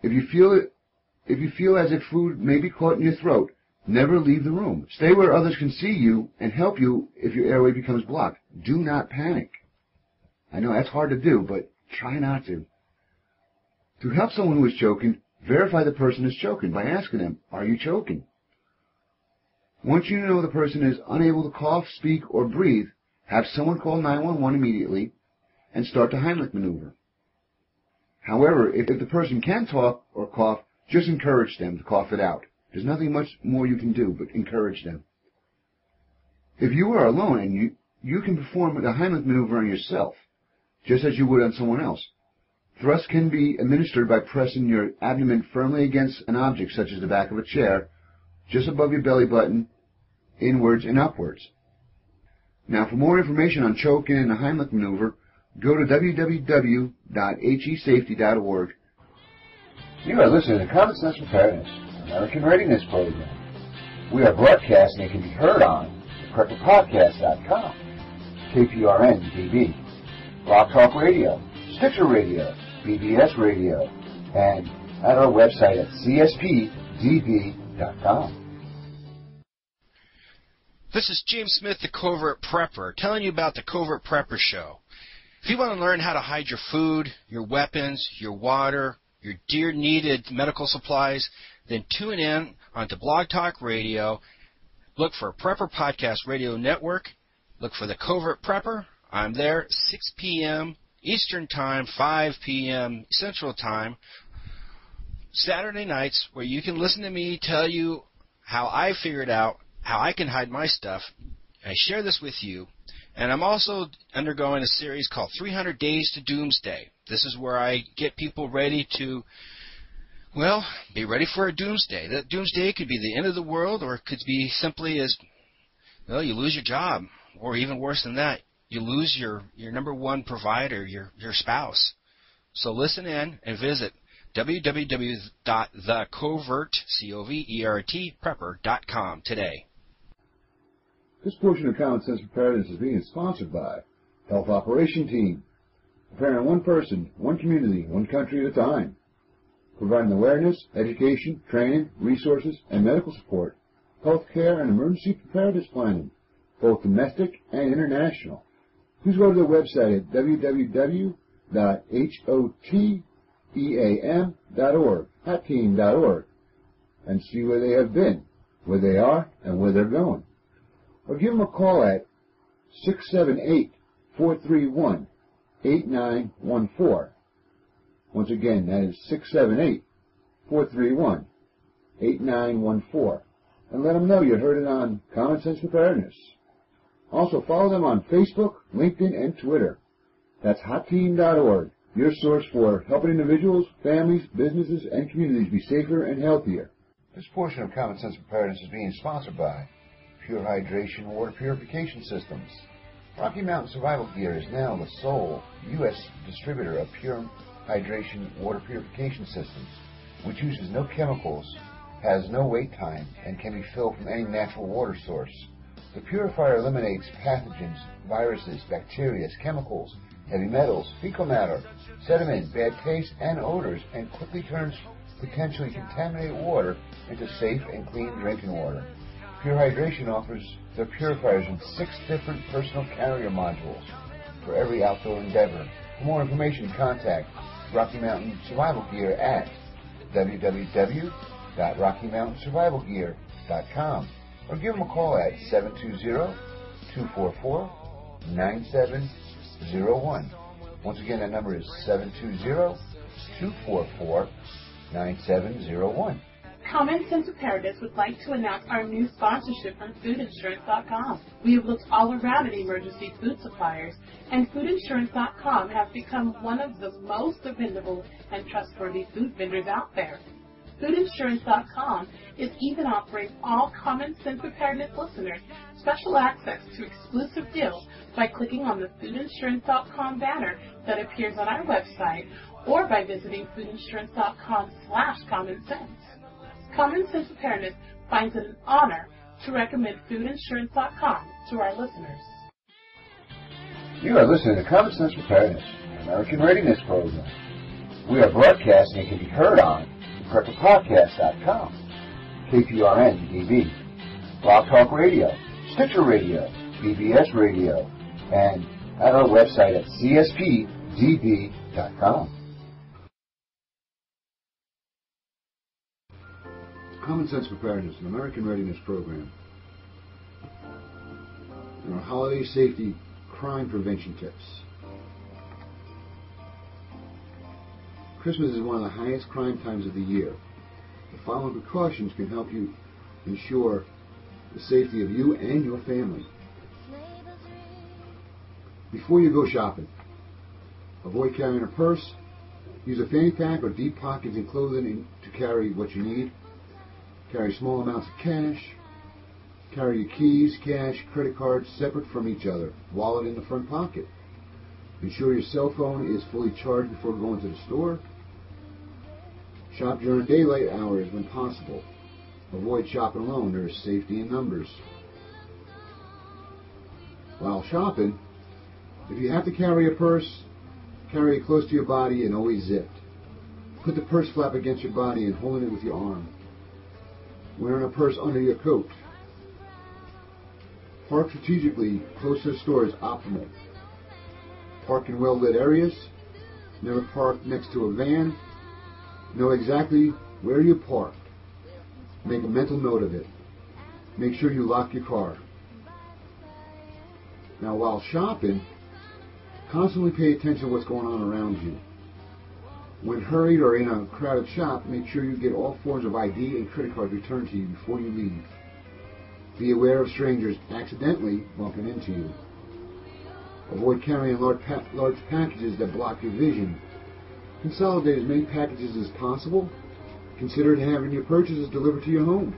If you feel as if food may be caught in your throat, never leave the room. Stay where others can see you and help you if your airway becomes blocked. Do not panic. I know that's hard to do, but try not to. To help someone who is choking, verify the person is choking by asking them, "Are you choking?" Once you know the person is unable to cough, speak, or breathe, have someone call 911 immediately and start the Heimlich maneuver. However, if the person can talk or cough, just encourage them to cough it out. There's nothing much more you can do but encourage them. If you are alone and you can perform the Heimlich maneuver on yourself, just as you would on someone else. Thrust can be administered by pressing your abdomen firmly against an object such as the back of a chair, just above your belly button, inwards and upwards. Now, for more information on choking and the Heimlich maneuver, go to www.hesafety.org. You are listening to Common Sense Preparedness, American Readiness Program. We are broadcasting and can be heard on PrepperPodcast.com, KPRN-TV, Blog Talk Radio, Stitcher Radio, BBS Radio, and at our website at CSPDB.com. This is James Smith, the Covert Prepper, telling you about the Covert Prepper Show. If you want to learn how to hide your food, your weapons, your water, your dear-needed medical supplies, then tune in onto Blog Talk Radio. Look for Prepper Podcast Radio Network. Look for the Covert Prepper. I'm there 6 p.m. Eastern Time, 5 p.m. Central Time, Saturday nights, where you can listen to me tell you how I figured out how I can hide my stuff. I share this with you. And I'm also undergoing a series called 300 Days to Doomsday. This is where I get people ready to, well, be ready for a doomsday. That doomsday could be the end of the world, or it could be simply as, well, you lose your job, or even worse than that, you lose your number one provider, your spouse. So listen in and visit www.thecovert.prepper.com today. This portion of Common Sense Preparedness is being sponsored by Health Operation Team, preparing one person, one community, one country at a time, providing awareness, education, training, resources, and medical support, health care, and emergency preparedness planning, both domestic and international. Please go to their website at www.hoteam.org, hatteam.org, and see where they have been, where they are, and where they're going. Or give them a call at 678-431-8914. Once again, that is 678-431-8914. And let them know you heard it on Common Sense Preparedness. Also, follow them on Facebook, LinkedIn, and Twitter. That's HotTeam.org, your source for helping individuals, families, businesses, and communities be safer and healthier. This portion of Common Sense Preparedness is being sponsored by Pure Hydration Water Purification Systems. Rocky Mountain Survival Gear is now the sole U.S. distributor of Pure Hydration Water Purification Systems, which uses no chemicals, has no wait time, and can be filled from any natural water source. The purifier eliminates pathogens, viruses, bacteria, chemicals, heavy metals, fecal matter, sediment, bad taste, and odors, and quickly turns potentially contaminated water into safe and clean drinking water. Pure Hydration offers their purifiers in 6 different personal carrier modules for every outdoor endeavor. For more information, contact Rocky Mountain Survival Gear at www.rockymountainsurvivalgear.com or give them a call at 720-244-9701. Once again, that number is 720-244-9701. Common Sense Preparedness would like to announce our new sponsorship from foodinsurance.com. We have looked all around at emergency food suppliers, and foodinsurance.com has become one of the most dependable and trustworthy food vendors out there. Foodinsurance.com is even offering all Common Sense Preparedness listeners special access to exclusive deals by clicking on the foodinsurance.com banner that appears on our website or by visiting foodinsurance.com/commonsense. Common Sense Preparedness finds it an honor to recommend foodinsurance.com to our listeners. You are listening to Common Sense Preparedness, American Readiness Program. We are broadcasting and can be heard on PrepperPodcast.com, KPRN-TV, Blog Talk Radio, Stitcher Radio, BBS Radio, and at our website at CSPDB.com. Common Sense Preparedness, an American Readiness Program. In our holiday safety crime prevention tips. Christmas is one of the highest crime times of the year. The following precautions can help you ensure the safety of you and your family. Before you go shopping, avoid carrying a purse. Use a fanny pack or deep pockets in clothing to carry what you need. Carry small amounts of cash. Carry your keys, cash, credit cards separate from each other. Wallet in the front pocket. Ensure your cell phone is fully charged before going to the store. Shop during daylight hours when possible. Avoid shopping alone. There is safety in numbers. While shopping, if you have to carry a purse, carry it close to your body and always zipped. Put the purse flap against your body and hold it with your arm. Wearing a purse under your coat. Park strategically close to the store is optimal. Park in well-lit areas. Never park next to a van. Know exactly where you parked. Make a mental note of it. Make sure you lock your car. Now while shopping, constantly pay attention to what's going on around you. When hurried or in a crowded shop, make sure you get all forms of ID and credit cards returned to you before you leave. Be aware of strangers accidentally bumping into you. Avoid carrying large packages that block your vision. Consolidate as many packages as possible. Consider having your purchases delivered to your home.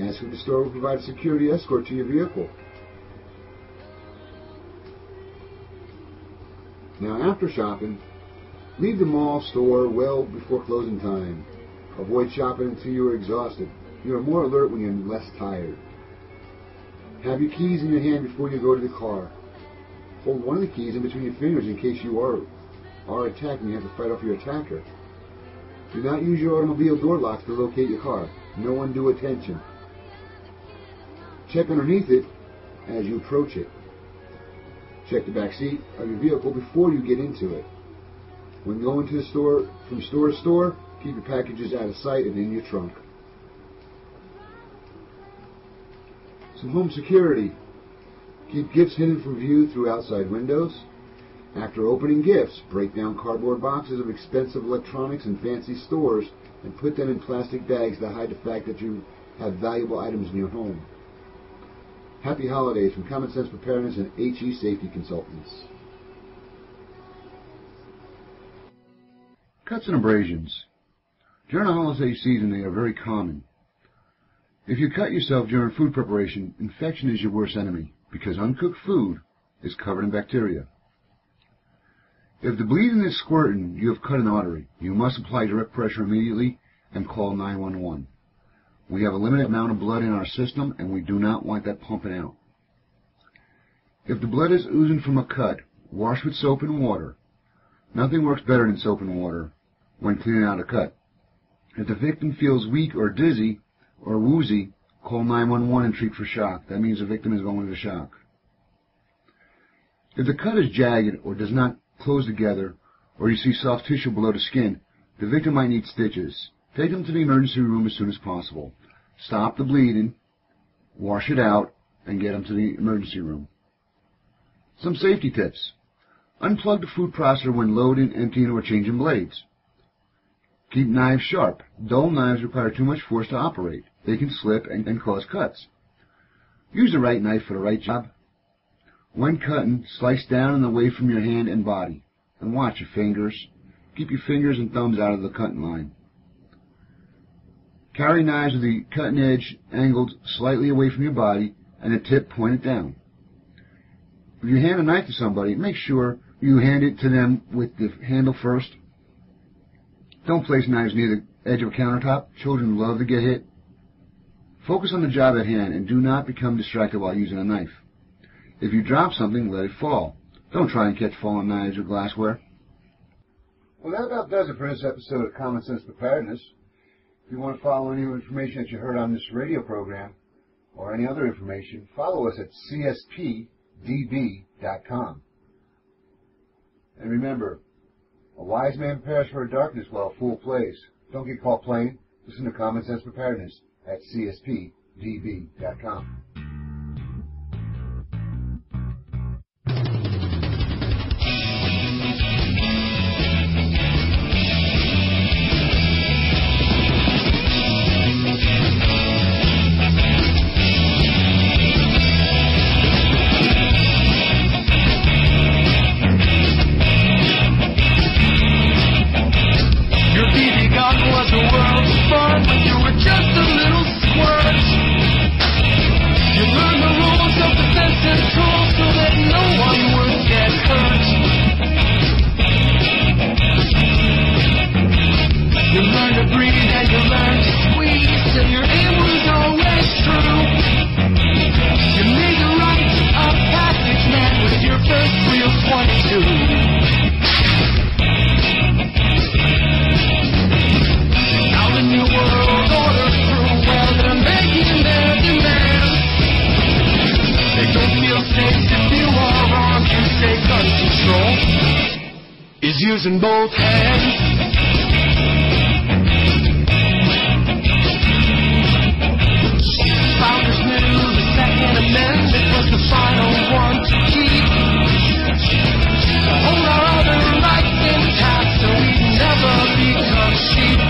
Ask if the store will provide a security escort to your vehicle. Now after shopping, leave the mall store well before closing time. Avoid shopping until you are exhausted. You are more alert when you're less tired. Have your keys in your hand before you go to the car. Hold one of the keys in between your fingers in case you are attacked and you have to fight off your attacker. Do not use your automobile door locks to locate your car. No undue attention. Check underneath it as you approach it. Check the back seat of your vehicle before you get into it. When going to the store, from store to store, keep your packages out of sight and in your trunk. Some home security. Keep gifts hidden from view through outside windows. After opening gifts, break down cardboard boxes of expensive electronics in fancy stores and put them in plastic bags to hide the fact that you have valuable items in your home. Happy holidays from Common Sense Preparedness and HE Safety Consultants. Cuts and abrasions. During the holiday season, they are very common. If you cut yourself during food preparation, infection is your worst enemy because uncooked food is covered in bacteria. If the bleeding is squirting, you have cut an artery. You must apply direct pressure immediately and call 911. We have a limited amount of blood in our system, and we do not want that pumping out. If the blood is oozing from a cut, wash with soap and water. Nothing works better than soap and water when cleaning out a cut. If the victim feels weak or dizzy or woozy, call 911 and treat for shock. That means the victim is going into shock. If the cut is jagged or does not close together, or you see soft tissue below the skin, the victim might need stitches. Take them to the emergency room as soon as possible. Stop the bleeding, wash it out, and get them to the emergency room. Some safety tips. Unplug the food processor when loading, emptying, or changing blades. Keep knives sharp. Dull knives require too much force to operate. They can slip and cause cuts. Use the right knife for the right job. When cutting, slice down and away from your hand and body. And watch your fingers. Keep your fingers and thumbs out of the cutting line. Carry knives with the cutting edge angled slightly away from your body and the tip pointed down. If you hand a knife to somebody, make sure you hand it to them with the handle first. Don't place knives near the edge of a countertop. Children love to get hit. Focus on the job at hand and do not become distracted while using a knife. If you drop something, let it fall. Don't try and catch fallen knives or glassware. Well, that about does it for this episode of Common Sense Preparedness. If you want to follow any information that you heard on this radio program or any other information, follow us at cspdb.com. And remember, a wise man prepares for darkness while a fool plays. Don't get caught playing. Listen to Common Sense Preparedness at cspdb.com. using both hands. Founders knew the Second Amendment was the final one to keep. Hold our other rights intact so we'd never become sheep.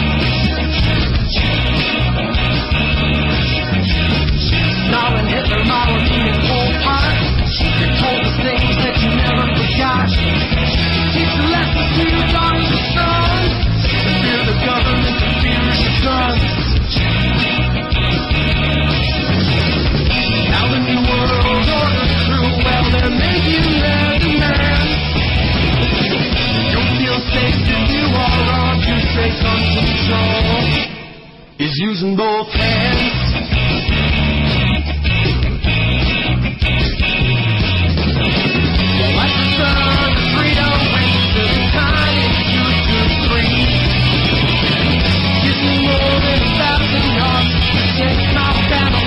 Stalin, Hitler, Mao, and Pol Pot, they told us things that you never forgot. Teach the lessons to your daughters and sons. Fear the government, and fear the guns. Now the new world order's through. Well, they're making their demands. Don't feel safe if you are on to say gun control is using both hands. Like the sun, the freedom wings to the kind it's used to free. Gives me more than 1,000 yards to protect my family.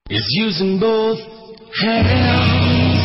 Is using both hands.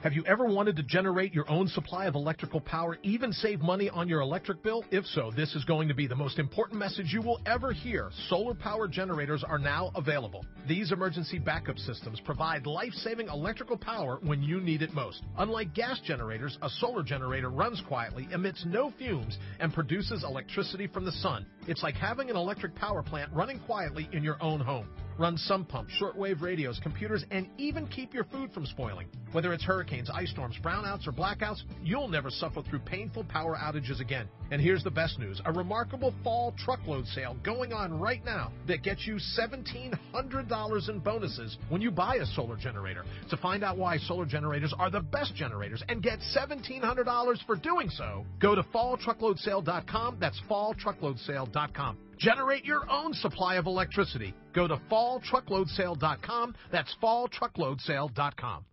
Have you ever wanted to generate your own supply of electrical power, even save money on your electric bill? If so, this is going to be the most important message you will ever hear. Solar power generators are now available. These emergency backup systems provide life-saving electrical power when you need it most. Unlike gas generators, a solar generator runs quietly, emits no fumes, and produces electricity from the sun. It's like having an electric power plant running quietly in your own home. Run sump pumps, shortwave radios, computers, and even keep your food from spoiling. Whether it's hurricanes, ice storms, brownouts, or blackouts, you'll never suffer through painful power outages again. And here's the best news. A remarkable fall truckload sale going on right now that gets you $1,700 in bonuses when you buy a solar generator. To find out why solar generators are the best generators and get $1,700 for doing so, go to falltruckloadsale.com. That's falltruckloadsale.com. Generate your own supply of electricity. Go to falltruckloadsale.com. That's falltruckloadsale.com.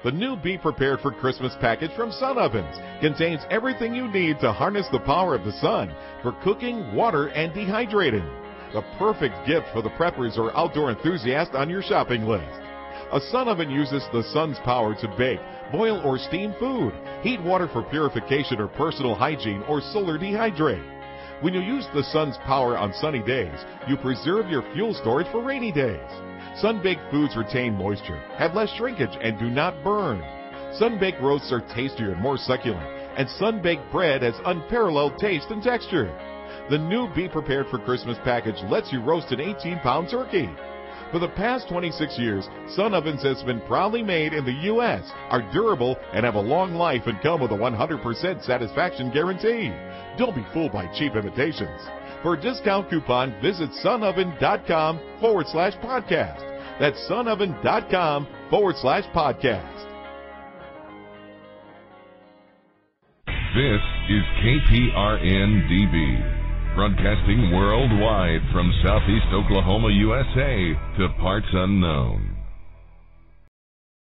The new Be Prepared for Christmas package from Sun Ovens contains everything you need to harness the power of the sun for cooking, water, and dehydrating. The perfect gift for the preppers or outdoor enthusiast on your shopping list. A sun oven uses the sun's power to bake, boil, or steam food, heat water for purification or personal hygiene, or solar dehydrate. When you use the sun's power on sunny days, you preserve your fuel storage for rainy days. Sun-baked foods retain moisture, have less shrinkage, and do not burn. Sun-baked roasts are tastier and more succulent, and sun-baked bread has unparalleled taste and texture. The new Be Prepared for Christmas package lets you roast an 18-pound turkey. For the past 26 years, Sun Ovens has been proudly made in the U.S., are durable, and have a long life and come with a 100% satisfaction guarantee. Don't be fooled by cheap imitations. For a discount coupon, visit sunoven.com/podcast. That's sunoven.com/podcast. This is KPRN-DB, broadcasting worldwide from Southeast Oklahoma, USA to parts unknown.